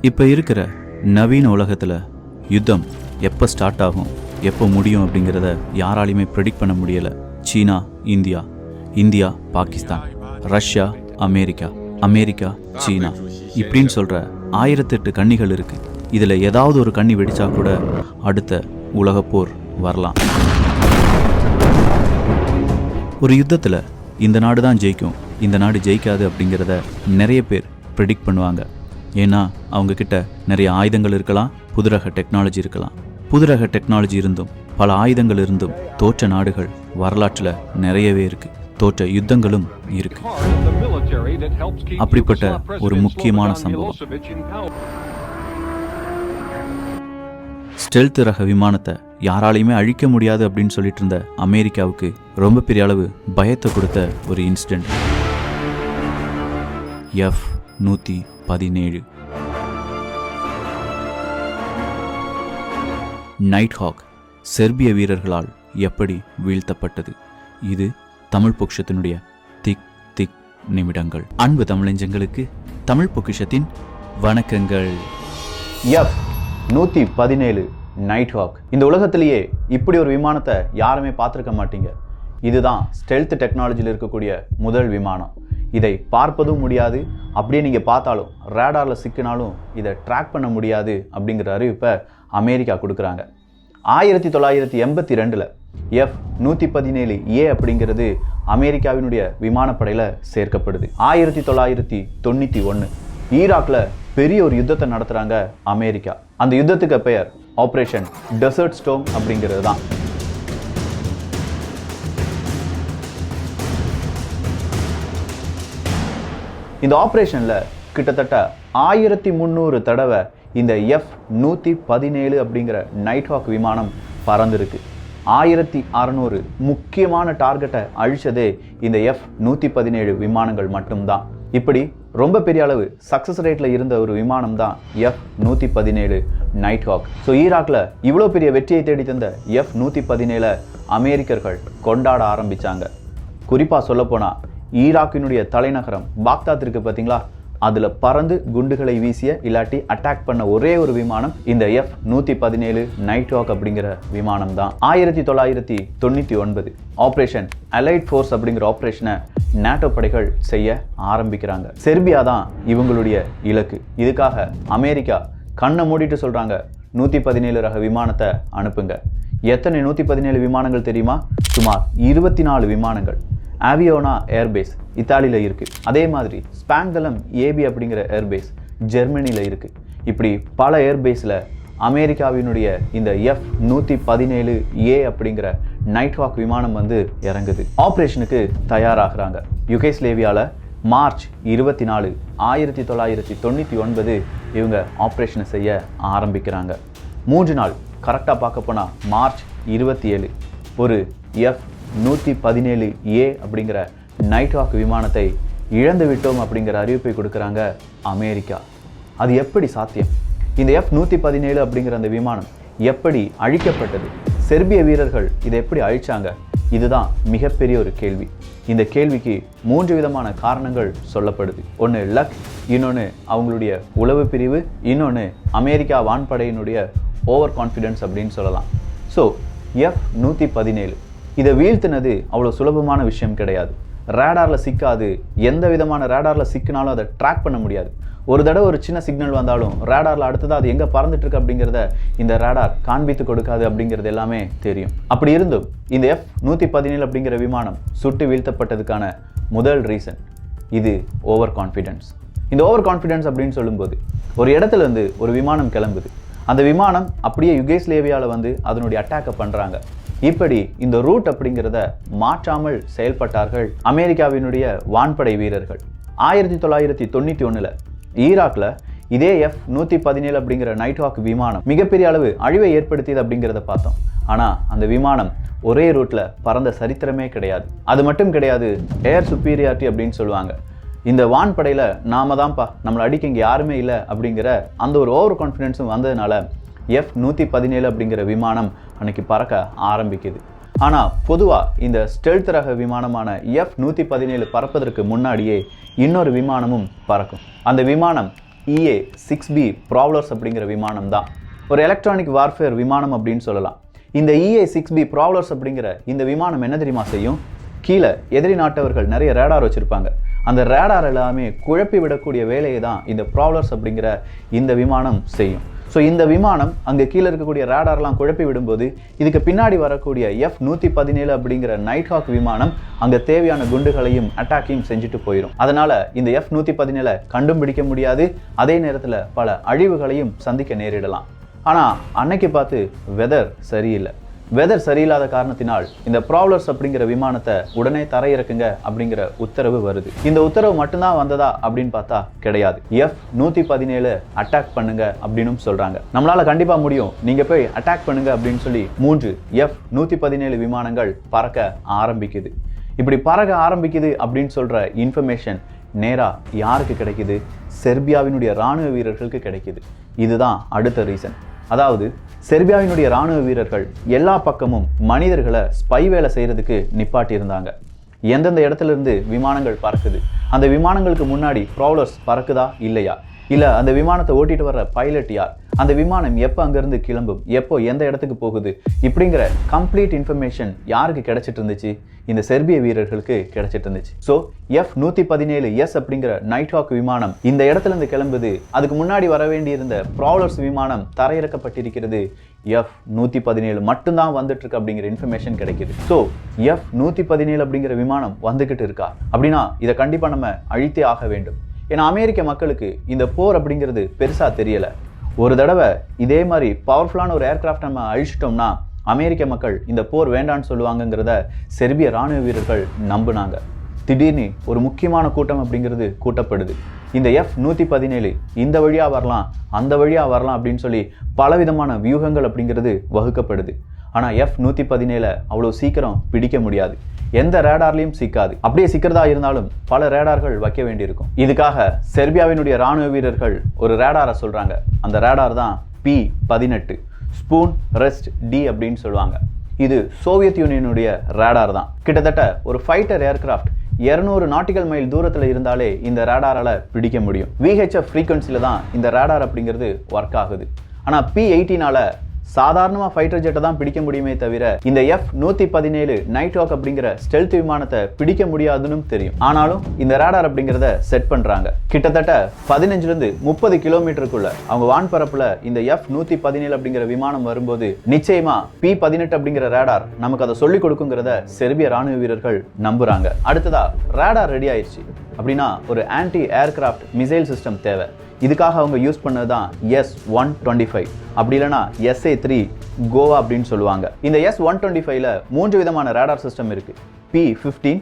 இப்போ இருக்கிற நவீன உலகத்தில் யுத்தம் எப்போ ஸ்டார்ட் ஆகும், எப்போ முடியும் அப்படிங்கிறத யாராலையுமே ப்ரெடிக்ட் பண்ண முடியலை. சீனா India, India Pakistan, Russia America, America சீனா, இப்படின்னு சொல்கிற 1008 கண்ணிகள் இருக்குது. இதில் ஏதாவது ஒரு கண்ணி வெடிச்சா கூட அடுத்த உலகப்போர் வரலாம். ஒரு யுத்தத்தில் இந்த நாடு தான் ஜெயிக்கும், இந்த நாடு ஜெயிக்காது அப்படிங்கிறத நிறைய பேர் ப்ரெடிக்ட் பண்ணுவாங்க. ஏன்னா அவங்கக்கிட்ட நிறைய ஆயுதங்கள் இருக்கலாம், புதுரக டெக்னாலஜி இருக்கலாம். புதுரக டெக்னாலஜி இருந்தும் பல ஆயுதங்கள் இருந்தும் தோற்ற நாடுகள் வரலாற்றில் நிறையவே இருக்குது. தோற்ற யுத்தங்களும் இருக்கு. அப்படிப்பட்ட ஒரு முக்கியமான சம்பவம் ஸ்டெல்த் ரக விமானத்தை யாராலையுமே அழிக்க முடியாது அப்படின்னு சொல்லிட்டு இருந்த அமெரிக்காவுக்கு ரொம்ப பெரிய அளவு பயத்தை கொடுத்த ஒரு இன்சிடென்ட் F-117. நைட் ஹாக் செர்பிய வீரர்களால் எப்படி வீழ்த்தப்பட்டது? இது தமிழ் பொக்கிஷத்தினுடைய திக் திக் நிமிடங்கள். அன்பு தமிழஞ்சங்களுக்கு தமிழ் பொக்கிஷத்தின் வணக்கங்கள். F-117 night hack. இந்த உலகத்திலேயே இப்படி ஒரு விமானத்தை யாருமே பார்த்துருக்க மாட்டீங்க. இதுதான் ஸ்டெல்த் டெக்னாலஜியில் இருக்கக்கூடிய முதல் விமானம். இதை பார்ப்பதும் முடியாது, அப்படியே நீங்கள் பார்த்தாலும் ரேடாரில் சிக்கினாலும் இதை ட்ராக் பண்ண முடியாது அப்படிங்கிற அறிவிப்பை அமெரிக்கா கொடுக்குறாங்க. 1982 F-117A அப்படிங்கிறது அமெரிக்காவினுடைய விமானப்படையில் சேர்க்கப்படுது. 1991 ஈராக்கில் பெரிய ஒரு யுத்தத்தை நடத்துகிறாங்க அமெரிக்கா. அந்த யுத்தத்துக்கு பெயர் ஆப்ரேஷன் டெசர்ட் ஸ்டோம் அப்படிங்கிறது தான். இந்த ஆப்ரேஷனில் கிட்டத்தட்ட 1300 தடவை இந்த F-117 அப்படிங்கிற நைட் ஹாக் விமானம் பறந்துருக்கு. 1600 முக்கியமான டார்கெட்டை அழிச்சதே இந்த F-117 விமானங்கள் மட்டும்தான். இப்படி ரொம்ப பெரிய அளவு சக்ஸஸ் ரேட்டில் இருந்த ஒரு விமானம் தான் F-117 நைட் ஹாக். ஸோ ஈராக்கில் இவ்வளோ பெரிய வெற்றியை தேடி தந்த F-117 அமெரிக்கர்கள் கொண்டாட ஆரம்பித்தாங்க. குறிப்பாக சொல்லப்போனால் ஈராக்கினுடைய தலைநகரம் பாக்தாத் இருக்குது பார்த்தீங்களா, அதில் பறந்து குண்டுகளை வீசிய இல்லாட்டி அட்டாக் பண்ண ஒரே ஒரு விமானம் இந்த F-117 நைட் ஹாக் அப்படிங்கிற விமானம் தான். 1999 ஆப்ரேஷன் அலைட் ஃபோர்ஸ் அப்படிங்கிற ஆப்ரேஷனை நேட்டோ படைகள் செய்ய ஆரம்பிக்கிறாங்க. செர்பியா தான் இவங்களுடைய இலக்கு. இதுக்காக அமெரிக்கா கண்ணை மூடிட்டு சொல்கிறாங்க, 117 ரக விமானத்தை அனுப்புங்க. எத்தனை 117 விமானங்கள் தெரியுமா? சுமார் 24 விமானங்கள். ஆவியோனா ஏர்பேஸ் இத்தாலியில் இருக்குது. அதே மாதிரி ஸ்பாங்கலம் ஏபி அப்படிங்கிற ஏர்பேஸ் ஜெர்மனியில் இருக்குது. இப்படி பல ஏர்பேஸில் அமெரிக்காவினுடைய இந்த F-117A அப்படிங்கிற நைட் ஹாக் விமானம் வந்து இறங்குது. ஆப்ரேஷனுக்கு தயாராகிறாங்க. யுகேஸ்லேவியாவில் மார்ச் 24, 1999 இவங்க ஆப்ரேஷனை செய்ய ஆரம்பிக்கிறாங்க. 3 நாள் கரெக்டாக பார்க்க போனால் மார்ச் 27 ஒரு F-117A அப்படிங்கிற நைட் ஹாக் விமானத்தை இழந்து விட்டோம் அப்படிங்கிற அறிவிப்பை கொடுக்குறாங்க அமெரிக்கா. அது எப்படி சாத்தியம்? இந்த F-117 அப்படிங்கிற அந்த விமானம் எப்படி அழிக்கப்பட்டது? செர்பிய வீரர்கள் இதை எப்படி அழிச்சாங்க? இதுதான் மிகப்பெரிய ஒரு கேள்வி. இந்த கேள்விக்கு 3 விதமான காரணங்கள் சொல்லப்படுது. ஒன்று லக், இன்னொன்று அவங்களுடைய உளவு பிரிவு, இன்னொன்று அமெரிக்கா வான்படையினுடைய ஓவர் கான்ஃபிடென்ஸ் அப்படின்னு சொல்லலாம். ஸோ F-117 இதை வீழ்த்தினது அவ்வளோ சுலபமான விஷயம் கிடையாது. ரேடாரில் சிக்காது. எந்த விதமான ரேடாரில் சிக்கினாலும் அதை ட்ராக் பண்ண முடியாது. ஒரு தடவை ஒரு சின்ன சிக்னல் வந்தாலும் ரேடாரில் அடுத்ததாக அது எங்கே பறந்துட்டுருக்கு அப்படிங்கிறத இந்த ரேடார் காண்பித்து கொடுக்காது அப்படிங்கிறது எல்லாமே தெரியும். அப்படி இருந்தும் இந்த F-117 அப்படிங்கிற விமானம் சுட்டு வீழ்த்தப்பட்டதுக்கான முதல் ரீசன் இது ஓவர் கான்ஃபிடென்ஸ். இந்த ஓவர் கான்ஃபிடென்ஸ் அப்படின்னு சொல்லும்போது ஒரு இடத்துல இருந்து ஒரு விமானம் கிளம்புது. அந்த விமானம் அப்படியே யுகேஸ்லேவியாவில் வந்து அதனுடைய அட்டாக்கை பண்ணுறாங்க. இப்படி இந்த ரூட் அப்படிங்கிறத மாற்றாமல் செயல்பட்டார்கள் அமெரிக்காவினுடைய வான்படை வீரர்கள். 1991 ஈராக்கில் இதே F-117 அப்படிங்கிற நைட் ஹாக் விமானம் மிகப்பெரிய அளவு அழிவை ஏற்படுத்தியது அப்படிங்கிறத பார்த்தோம். ஆனால் அந்த விமானம் ஒரே ரூட்டில் பறந்த சரித்திரமே கிடையாது. அது மட்டும் கிடையாது, ஏர் சுப்பீரியாரிட்டி அப்படின்னு சொல்லுவாங்க. இந்த வான்படையில் நாம தான்ப்பா, நம்மளை அடிக்க இங்கே யாருமே இல்லை அப்படிங்கிற அந்த ஒரு ஓவர் கான்ஃபிடென்ஸும் வந்ததுனால F-117 அப்படிங்கிற விமானம் அன்னைக்கு பறக்க ஆரம்பிக்குது. ஆனால் பொதுவாக இந்த ஸ்டெல்த் ரக விமானமான F-117 பறப்பதற்கு முன்னாடியே இன்னொரு விமானமும் பறக்கும். அந்த விமானம் EA-6B ப்ராவ்லர்ஸ் அப்படிங்கிற விமானம் தான். ஒரு எலக்ட்ரானிக் வார்ஃபேர் விமானம் அப்படின்னு சொல்லலாம். இந்த EA-6B ப்ராவ்லர்ஸ் அப்படிங்கிற இந்த விமானம் என்ன தெரியுமா செய்யும்? கீழே எதிரி நாட்டவர்கள் நிறைய ரேடார் வச்சுருப்பாங்க. அந்த ரேடார் எல்லாமே குழப்பி விடக்கூடிய வேலையை தான் இந்த ப்ராவ்லர்ஸ் அப்படிங்கிற இந்த விமானம் செய்யும். ஸோ இந்த விமானம் அங்கே கீழே இருக்கக்கூடிய ரேடார்லாம் குழப்பி விடும்போது இதுக்கு பின்னாடி வரக்கூடிய F-117 அப்படிங்கிற நைட் ஹாக் விமானம் அங்கே தேவையான குண்டுகளையும் அட்டாக்கையும் செஞ்சுட்டு போயிடும். அதனால இந்த F-117 கண்டுபிடிக்க முடியாது, அதே நேரத்தில் பல அழிவுகளையும் சந்திக்க நேரிடலாம். ஆனால் அன்னைக்கு பார்த்து வெதர் சரியில்லை. வெதர் சரியில்லாத காரணத்தினால் இந்த ப்ராவ்லர்ஸ் அப்படிங்கிற விமானத்தை உடனே தரையிறக்குங்க அப்படிங்கிற உத்தரவு வருது. இந்த உத்தரவு மட்டும்தான் வந்ததா அப்படின்னு பார்த்தா கிடையாது. F-117 அட்டாக் பண்ணுங்க அப்படின்னு சொல்றாங்க. நம்மளால கண்டிப்பா முடியும், நீங்க போய் அட்டாக் பண்ணுங்க அப்படின்னு சொல்லி 3 F-117 விமானங்கள் பறக்க ஆரம்பிக்குது. இப்படி பறக்க ஆரம்பிக்குது அப்படின்னு சொல்ற இன்ஃபர்மேஷன் நேரா யாருக்கு கிடைக்குது? செர்பியாவினுடைய ராணுவ வீரர்களுக்கு கிடைக்குது. இதுதான் அடுத்த ரீசன். அதாவது செர்பியாவினுடைய ராணுவ வீரர்கள் எல்லா பக்கமும் மனிதர்களை ஸ்பை வேலை செய்யறதுக்கு நிப்பாட்டி இருந்தாங்க. எந்தெந்த இடத்துல இருந்து விமானங்கள் பறக்குது, அந்த விமானங்களுக்கு முன்னாடி ப்ராவ்லர்ஸ் பறக்குதா இல்லையா, இல்லை அந்த விமானத்தை ஓட்டிட்டு வர்ற பைலட் யார், அந்த விமானம் எப்போ அங்கேருந்து கிளம்பும், எப்போ எந்த இடத்துக்கு போகுது, இப்படிங்கிற கம்ப்ளீட் இன்ஃபர்மேஷன் யாருக்கு கிடைச்சிட்டு இருந்துச்சு? இந்த செர்பிய வீரர்களுக்கு கிடைச்சிட்டு இருந்துச்சு. ஸோ F-117S அப்படிங்கிற நைட் ஹாக் விமானம் இந்த இடத்துல இருந்து கிளம்புது. அதுக்கு முன்னாடி வர வேண்டியிருந்த ப்ராவ்லர்ஸ் விமானம் தரையிறக்கப்பட்டிருக்கிறது. F-117 மட்டும்தான் வந்துட்டு இருக்கு அப்படிங்கிற இன்ஃபர்மேஷன் கிடைக்குது. ஸோ F-117 அப்படிங்கிற விமானம் வந்துகிட்டு இருக்கா அப்படின்னா இதை கண்டிப்பா நம்ம அழித்தே ஆக வேண்டும். ஏன்னா அமெரிக்க மக்களுக்கு இந்த போர் அப்படிங்கிறது பெருசா தெரியல. ஒரு தடவை இதே மாதிரி பவர்ஃபுல்லான ஒரு ஏர்கிராஃப்ட் நம்ம அழிச்சிட்டோம்னா அமெரிக்க மக்கள் இந்த போர் வேண்டான்னு சொல்லுவாங்கங்கிறத செர்பிய ராணுவ வீரர்கள் நம்பினாங்க. திடீர்னு ஒரு முக்கியமான கூட்டம் அப்படிங்கிறது கூட்டப்படுது. இந்த F-117 இந்த வழியா வரலாம், அந்த வழியா வரலாம் அப்படின்னு சொல்லி பலவிதமான வியூகங்கள் அப்படிங்கிறது வகுக்கப்படுது. ஆனால் F-117 அவ்வளோ சீக்கிரம் பிடிக்க முடியாது. எந்த ரேடார்லையும் சிக்காது. அப்படியே சிக்கிறதா இருந்தாலும் பல ரேடார்கள் வைக்க வேண்டியிருக்கும். இதுக்காக செர்பியாவினுடைய ராணுவ வீரர்கள் ஒரு ரேடாரை சொல்றாங்க. அந்த ரேடார் தான் P-18 ஸ்பூன் ரெஸ்ட் டி அப்படின்னு சொல்லுவாங்க. இது சோவியத் யூனியனுடைய ரேடார் தான். கிட்டத்தட்ட ஒரு ஃபைட்டர் ஏர்கிராஃப்ட் 200 நாட்டிக்கல் மைல் தூரத்தில் இருந்தாலே இந்த ரேடாரால் பிடிக்க முடியும். VHF ஃப்ரீக்வன்சியில் தான் இந்த ரேடார் அப்படிங்கிறது ஒர்க் ஆகுது. ஆனால் P-18 சாதாரணமாக ஃபைட்டர் ஜெட்டை தான் பிடிக்க முடியுமே தவிர இந்த F-117 நைட் ஹாக் அப்படிங்கிற ஸ்டெல்த் விமானத்தை பிடிக்க முடியாதுன்னு தெரியும். ஆனாலும் இந்த ரேடார் அப்படிங்கிறத செட் பண்றாங்க. கிட்டத்தட்ட 15 to 30 கிலோமீட்டருக்குள்ள அவங்க வான்பரப்புல இந்த F-117 அப்படிங்கிற விமானம் வரும்போது நிச்சயமா P-18 அப்படிங்கிற ரேடார் நமக்கு அதை சொல்லிக் கொடுக்குங்கிறத செர்பிய ராணுவ வீரர்கள் நம்புறாங்க. அடுத்ததா ரேடார் ரெடி ஆயிடுச்சு அப்படின்னா ஒரு ஆன்டி ஏர்கிராஃப்ட் மிசைல் சிஸ்டம் தேவை. இதுக்காக அவங்க யூஸ் பண்ணதுதான் S-125 அப்படி இல்லைனா SA-3 கோவா அப்படின்னு சொல்லுவாங்க. இந்த S-125ல 3 விதமான ரேடார் சிஸ்டம் இருக்கு. P-15,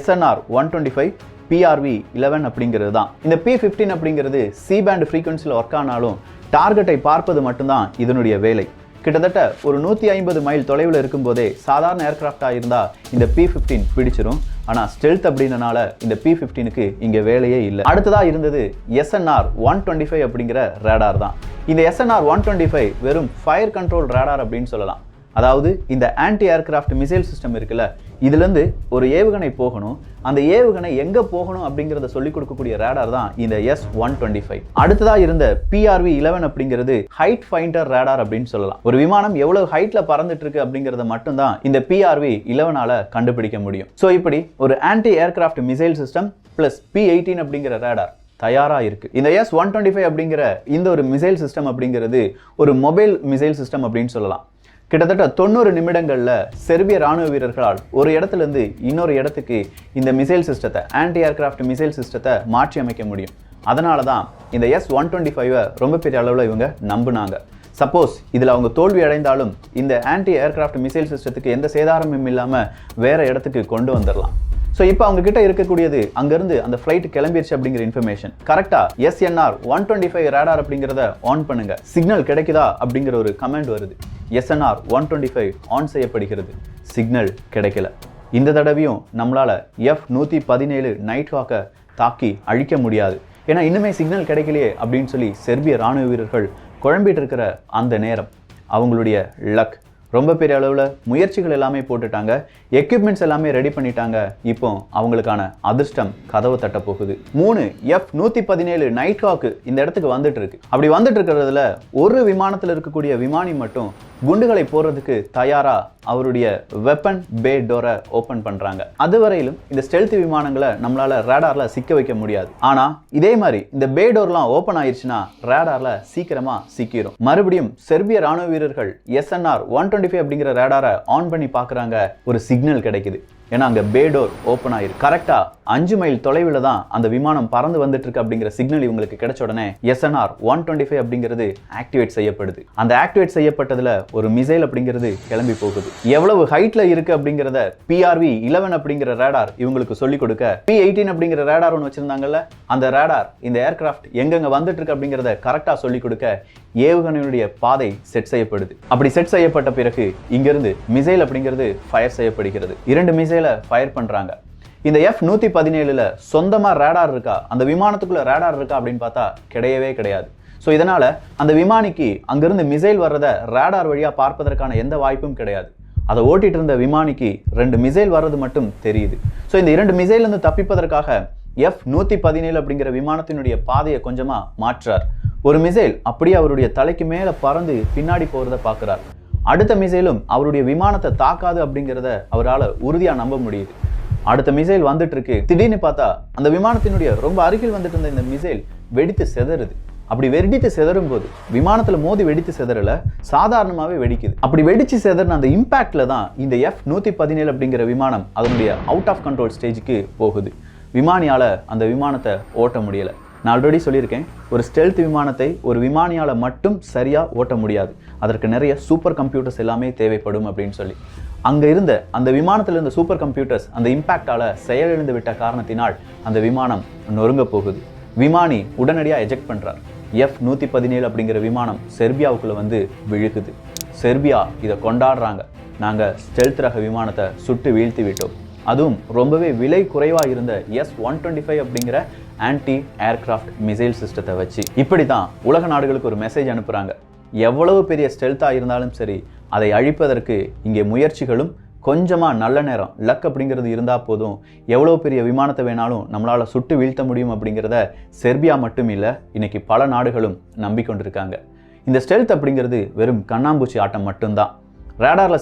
SNR-125, PRV-11 அப்படிங்கிறது தான். இந்த P-15 அப்படிங்கிறது C பேண்ட் ஃப்ரீக்வன்சியில் ஒர்க் ஆனாலும் டார்கெட்டை பார்ப்பது மட்டும்தான் இதனுடைய வேலை. கிட்டத்தட்ட ஒரு 150 மைல் தொலைவில் இருக்கும்போதே சாதாரண ஏர்கிராஃப்டாக இருந்தால் இந்த P-15 பிடிச்சிரும். ஆனால் ஸ்டெல்த் அப்படின்றனால இந்த P-15க்கு இங்கே வேலையே இல்லை. அடுத்ததாக இருந்தது SNR-125 அப்படிங்கிற ரேடார் தான். இந்த SNR-125 வெறும் ஃபயர் கண்ட்ரோல் ரேடார் அப்படின்னு சொல்லலாம். அதாவது இந்த ஆன்டி ஏர்கிராஃப்ட் மிசைல் சிஸ்டம் இருக்குல்ல, இதுலேருந்து ஒரு ஏவுகணை போகணும், அந்த ஏவுகணை எங்கே போகணும் அப்படிங்கிறத சொல்லிக் கொடுக்கக்கூடிய ரேடார் தான் இந்த S-125. அடுத்ததாக இருந்த PRV-11 அப்படிங்கிறது ஹைட் ஃபைண்டர் ரேடார் அப்படின்னு சொல்லலாம். ஒரு விமானம் எவ்வளவு ஹைட்ல பறந்துட்டு இருக்கு அப்படிங்கிறத மட்டும்தான் இந்த PRV-11 கண்டுபிடிக்க முடியும். ஸோ இப்படி ஒரு anti aircraft missile system plus P-18 அப்படிங்கிற ரேடார் தயாரா இருக்கு. இந்த S-125 அப்படிங்கிற இந்த ஒரு மிசைல் சிஸ்டம் அப்படிங்கிறது ஒரு மொபைல் மிசைல் சிஸ்டம் அப்படின்னு சொல்லலாம். கிட்டத்தட்ட 90 நிமிடங்கள்ல செர்பிய ராணுவ வீரர்களால் ஒரு இடத்துல இருந்து இன்னொரு இடத்துக்கு இந்த மிசைல் சிஸ்டத்தை, ஆன்டி ஏர்கிராஃப்ட் மிசைல் சிஸ்டத்தை மாற்றி அமைக்க முடியும். அதனால தான் இந்த S-125 ரொம்ப பெரிய அளவில் இவங்க நம்பினாங்க. சப்போஸ் இதில் அவங்க தோல்வி அடைந்தாலும் இந்த ஆன்டி ஏர்கிராஃப்ட் மிசைல் சிஸ்டத்துக்கு எந்த சேதாரமும் இல்லாமல் வேற இடத்துக்கு கொண்டு வந்துடலாம். ஸோ இப்போ அவங்க கிட்ட இருக்கக்கூடியது அங்கேருந்து அந்த ஃப்ளைட் கிளம்பிடுச்சு அப்படிங்கிற இன்ஃபர்மேஷன். கரெக்டாக SNR-125 ரேடார் அப்படிங்கிறத ஆன் பண்ணுங்க, சிக்னல் கிடைக்குதா அப்படிங்கிற ஒரு கமெண்ட் வருது. SNR-125 ஆன் செய்யப்படுகிறது, சிக்னல் கிடைக்கல. இந்த தடவையும் நம்மளால F-117 நைட் ஹாக்கை தாக்கி அழிக்க முடியாது. ஏன்னா இன்னுமே சிக்னல் கிடைக்கலையே அப்படின்னு சொல்லி செர்பிய ராணுவ வீரர்கள் குழம்பிட்டு இருக்கிற அந்த நேரம் அவங்களுடைய லக் ரொம்ப பெரிய அளவில் முயற்சிகள் எல்லாமே போட்டுட்டாங்க, எக்யூப்மெண்ட்ஸ் எல்லாமே ரெடி பண்ணிட்டாங்க. இப்போ அவங்களுக்கான அதிர்ஷ்டம் கதவை தட்ட போகுது. 3 F-117 நைட் ஹாக் இந்த இடத்துக்கு வந்துட்டு இருக்கு. அப்படி வந்துட்டு இருக்கிறதுல ஒரு விமானத்தில் இருக்கக்கூடிய விமானி மட்டும் குண்டுகளை போடுறதுக்கு தயாரா அவருடைய வெப்பன் பே டோரை ஓபன் பண்றாங்க. அதுவரையிலும் இந்த ஸ்டெல்த் விமானங்களை நம்மளால ரேடார்ல சிக்க வைக்க முடியாது. ஆனா இதே மாதிரி இந்த பே டோர்லாம் ஓபன் ஆயிருச்சுன்னா ரேடார்ல சீக்கிரமா சிக்கிரும். மறுபடியும் செர்பிய ராணுவ வீரர்கள் SNR-125 அப்படிங்கிற ரேடாரை ஆன் பண்ணி பாக்குறாங்க. ஒரு சிக்னல் கிடைக்குது. ஏன்னா அங்க பே டோர் ஓபன் ஆயிருக்கு. கரெக்டா 5 மைல் தொலைவில் தான் அந்த விமானம் பறந்து வந்துட்டு இருக்கு அப்படிங்கிற சிக்னல் இவங்களுக்கு கிடைச்ச உடனே SNR-125 அப்படிங்கிறது ஆக்டிவேட் செய்யப்படுது. அந்த ஆக்டிவேட் செய்யப்பட்டதுல ஒரு மிசைல் அப்படிங்கிறது கிளம்பி போகுது. எவ்வளவு ஹைட்ல இருக்கு அப்படிங்கறத PRV-11 அப்படிங்கிற ரேடார் இவங்களுக்கு சொல்லி கொடுக்க, P-18 அப்படிங்கிற ரேடார் ஒன்று வச்சிருந்தாங்கல்ல, அந்த ரேடார் இந்த ஏர்கிராஃப்ட் எங்கெங்க வந்துட்டு இருக்கு அப்படிங்கறத கரெக்டா சொல்லி கொடுக்க ஏவுகணையுடைய பாதை செட் செய்யப்படுது. அப்படி செட் செய்யப்பட்ட பிறகு இங்கிருந்து மிசைல் அப்படிங்கிறது ஃபயர் செய்யப்படுகிறது. 2 மிசைலை ஃபயர் பண்றாங்க. இந்த F-117ல சொந்தமா ரேடார் இருக்கா, அந்த விமானத்துக்குள்ள ரேடார் இருக்கா அப்படின்னு பார்த்தா கிடையவே கிடையாது. ஸோ இதனால அந்த விமானிக்கு அங்கிருந்து மிசைல் வர்றதை ரேடார் வழியா பார்ப்பதற்கான எந்த வாய்ப்பும் கிடையாது. அதை ஓட்டிட்டு இருந்த விமானிக்கு 2 மிசைல் வர்றது மட்டும் தெரியுது. ஸோ இந்த 2 மிசைல் இருந்து தப்பிப்பதற்காக F-117 அப்படிங்கிற விமானத்தினுடைய பாதையை கொஞ்சமா மாற்றார். ஒரு மிசைல் அப்படியே அவருடைய தலைக்கு மேல பறந்து பின்னாடி போறதை பார்க்கிறார். அடுத்த மிசைலும் அவருடைய விமானத்தை தாக்காது அப்படிங்கிறத அவரால் உறுதியா நம்ப முடியுது. அடுத்த மிசைல் வந்துட்டு இருக்கு. திடீர்னு பார்த்தா அந்த விமானத்தினுடைய ரொம்ப அருகில் வந்துட்டு இருந்த இந்த மிசைல் வெடித்து செதறுது. அப்படி வெடித்து செதறும் போது விமானத்துல மோதி வெடித்து செதறல, சாதாரணமாவே வெடிக்குது. அப்படி வெடிச்சு செதறின அந்த இம்பாக்ட்ல தான் இந்த F-117 அப்படிங்கிற விமானம் அதனுடைய அவுட் ஆஃப் கண்ட்ரோல் ஸ்டேஜுக்கு போகுது. விமானியால அந்த விமானத்தை ஓட்ட முடியல. நான் ஆல்ரெடி சொல்லியிருக்கேன், ஒரு ஸ்டெல்த் விமானத்தை ஒரு விமானியால மட்டும் சரியா ஓட்ட முடியாது. அதற்கு நிறைய சூப்பர் கம்ப்யூட்டர்ஸ் எல்லாமே தேவைப்படும் அப்படின்னு சொல்லி அங்க இருந்த அந்த விமானத்தில் இருந்த சூப்பர் கம்ப்யூட்டர்ஸ் அந்த இம்பாக்டால செயலிழந்து விட்ட காரணத்தினால் அந்த விமானம் நொறுங்க போகுது. விமானி உடனடியாக எஜெக்ட் பண்றார். F-117 அப்படிங்கிற விமானம் செர்பியாவுக்குள்ள வந்து விழுகுது. செர்பியா இதை கொண்டாடுறாங்க. நாங்க ஸ்டெல்த் ரக விமானத்தை சுட்டு வீழ்த்தி விட்டோம், அதுவும் ரொம்பவே விலை குறைவா இருந்த S-125 அப்படிங்கிற ஆன்டி ஏர்கிராஃப்ட் மிசைல் சிஸ்டத்தை வச்சு. இப்படி தான் உலக நாடுகளுக்கு ஒரு மெசேஜ் அனுப்புறாங்க. எவ்வளவு பெரிய ஸ்டெல்த்தா இருந்தாலும் சரி, அதை அழிப்பதற்கு இங்கே முயற்சிகளும் கொஞ்சமா நல்ல நேரம் லக் அப்படிங்கிறது இருந்தா போதும், எவ்வளவு பெரிய விமானத்தை வேணாலும் நம்மளால சுட்டு வீழ்த்த முடியும் அப்படிங்கிறத செர்பியா மட்டும் இல்லை, இன்னைக்கு பல நாடுகளும் நம்பிக்கொண்டிருக்காங்க. இந்த ஸ்டெல்த் அப்படிங்கிறது வெறும் கண்ணாம்பூச்சி ஆட்டம் மட்டும்தான். ரேடார்ல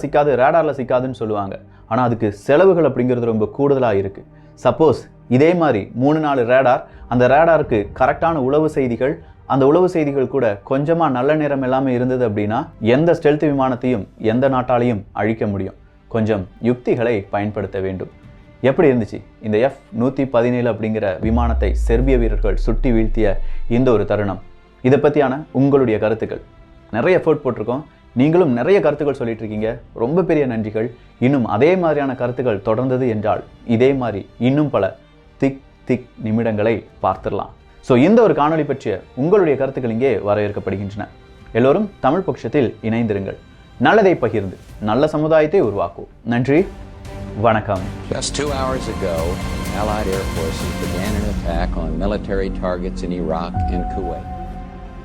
சிக்காதுன்னு சொல்லுவாங்க. ஆனா அதுக்கு செலவுகள் அப்படிங்கிறது ரொம்ப கூடுதலா இருக்கு. சப்போஸ் இதே மாதிரி 3-4 ரேடார், அந்த ரேடாருக்கு கரெக்டான உளவு செய்திகள், அந்த உளவு செய்திகள் கூட கொஞ்சமா நல்ல நேரம் எல்லாமே இருந்தது அப்படின்னா எந்த ஸ்டெல்த் விமானத்தையும் எந்த நாட்டாலையும் அழிக்க முடியும். கொஞ்சம் யுக்திகளை பயன்படுத்த வேண்டும். எப்படி இருந்துச்சு இந்த F-117 அப்படிங்கிற விமானத்தை செர்பிய வீரர்கள் சுட்டி வீழ்த்திய இந்த ஒரு தருணம்? இதை பற்றியான உங்களுடைய கருத்துக்கள். நிறைய எஃபோர்ட் போட்டிருக்கோம், நீங்களும் நிறைய கருத்துக்கள் சொல்லிட்டு இருக்கீங்க, ரொம்ப பெரிய நன்றிகள். இன்னும் அதே மாதிரியான கருத்துக்கள் தொடர்ந்தது என்றால் இதே மாதிரி இன்னும் பல திக் நிமிடங்களை பார்த்துடலாம். ஸோ இந்த ஒரு காணொளி பற்றிய உங்களுடைய கருத்துக்கள் இங்கே வரவேற்கப்படுகின்றன. எல்லோரும் தமிழ் பொக்கிஷத்தில் இணைந்திருங்கள். நல்லதை பகிர்ந்து நல்ல சமுதாயத்தை உருவாக்குவோம். நன்றி, வணக்கம். Just 2 hours ago, Allied air forces began an attack on military targets in Iraq and Kuwait.